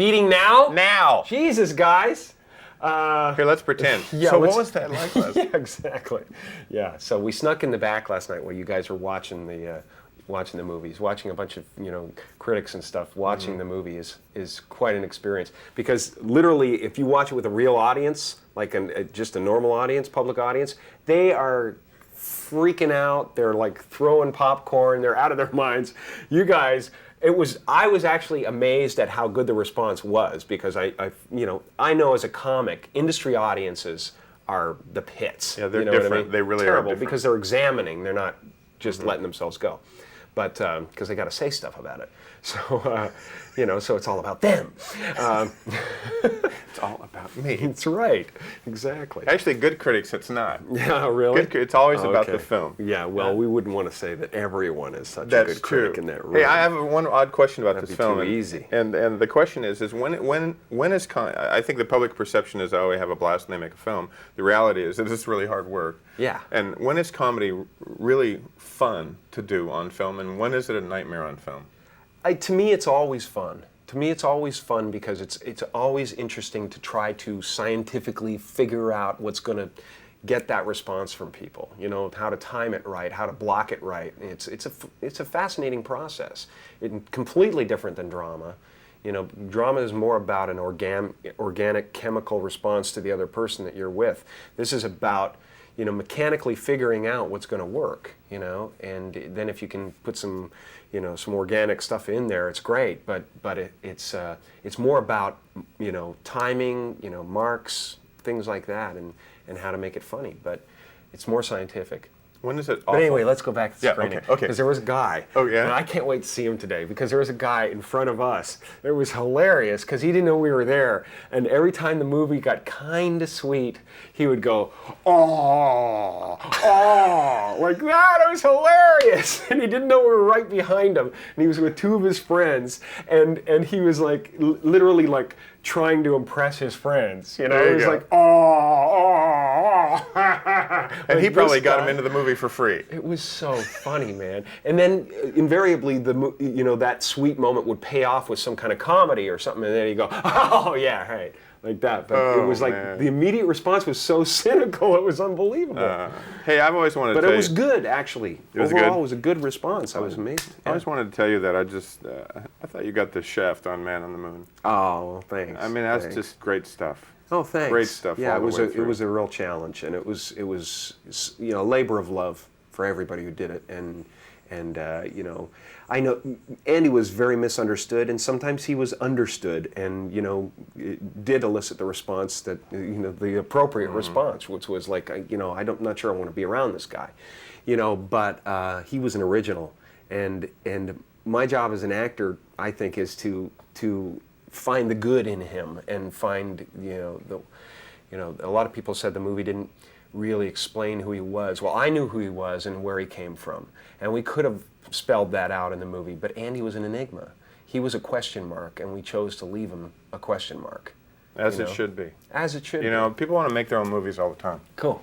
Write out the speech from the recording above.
Speeding now? Now. Jesus, guys. Here, let's pretend. Yeah, so what was that like last Yeah, exactly. Yeah, so we snuck in the back last night while you guys were watching the movies. Watching a bunch of critics and stuff. Watching the movie is quite an experience, because literally, if you watch it with a real audience, like just a normal audience, public audience, they are freaking out. They're like throwing popcorn. They're out of their minds. You guys. I was actually amazed at how good the response was, because I know as a comic, industry audiences are the pits. Yeah, they're different. different. I mean? They really terrible are different. because they're examining. They're not just letting themselves go, but because they got to say stuff about it. So so it's all about them. It's all about me. That's right. Exactly. Actually, good critics, it's not. Yeah, really? It's always about okay. the film. Yeah, well, we wouldn't want to say that everyone is such a That's good critic true. in that room. Hey, I have one odd question about That'd this be film. too easy. And the question is when is I think the public perception is, oh, they have a blast when they make a film. The reality is that it's really hard work. Yeah. And when is comedy really fun to do on film, and when is it a nightmare on film? To me, it's always fun. To me, it's always fun because it's always interesting to try to scientifically figure out what's going to get that response from people. How to time it right, how to block it right. It's a fascinating process. It's completely different than drama. Drama is more about an organic chemical response to the other person that you're with. This is about mechanically figuring out what's going to work, and then if you can put some organic stuff in there, it's great. But it's more about timing, marks, things like that, and how to make it funny. But it's more scientific. When is it awful? But anyway, let's go back to the screening. Okay. Because there was a guy. Oh, yeah? And I can't wait to see him today, because there was a guy in front of us. It was hilarious because he didn't know we were there. And every time the movie got kind of sweet, he would go, "Oh, oh," like that. It was hilarious. And he didn't know we were right behind him. And he was with two of his friends. And he was like, literally like trying to impress his friends. He was like, "Oh, oh, oh." And he Like, probably this got guy- him into the movie for free. It was so funny, man. And then invariably, that sweet moment would pay off with some kind of comedy or something, and then he'd go, "Oh yeah, right," like that. But it was like the immediate response was so cynical, it was unbelievable. Hey, I've always wanted to But tell it was you, good, actually. was Overall, good? it was a good response. I was amazed. I always wanted to tell you that I thought you got the shaft on Man on the Moon. Oh, thanks. I mean, that's Thanks. just great stuff. Oh, thanks. Great stuff. Yeah, all the way it through. was a real challenge, and it was a labor of love for everybody who did it, and I know Andy was very misunderstood, and sometimes he was understood, and it did elicit the response that the appropriate response, which was like I'm not sure I want to be around this guy, but he was an original, and my job as an actor, I think, is to find the good in him and find a lot of people said the movie didn't really explain who he was. Well, I knew who he was and where he came from, and we could have spelled that out in the movie, but Andy was an enigma. He was a question mark, and we chose to leave him a question mark. As it should be. As it should be. People want to make their own movies all the time. Cool.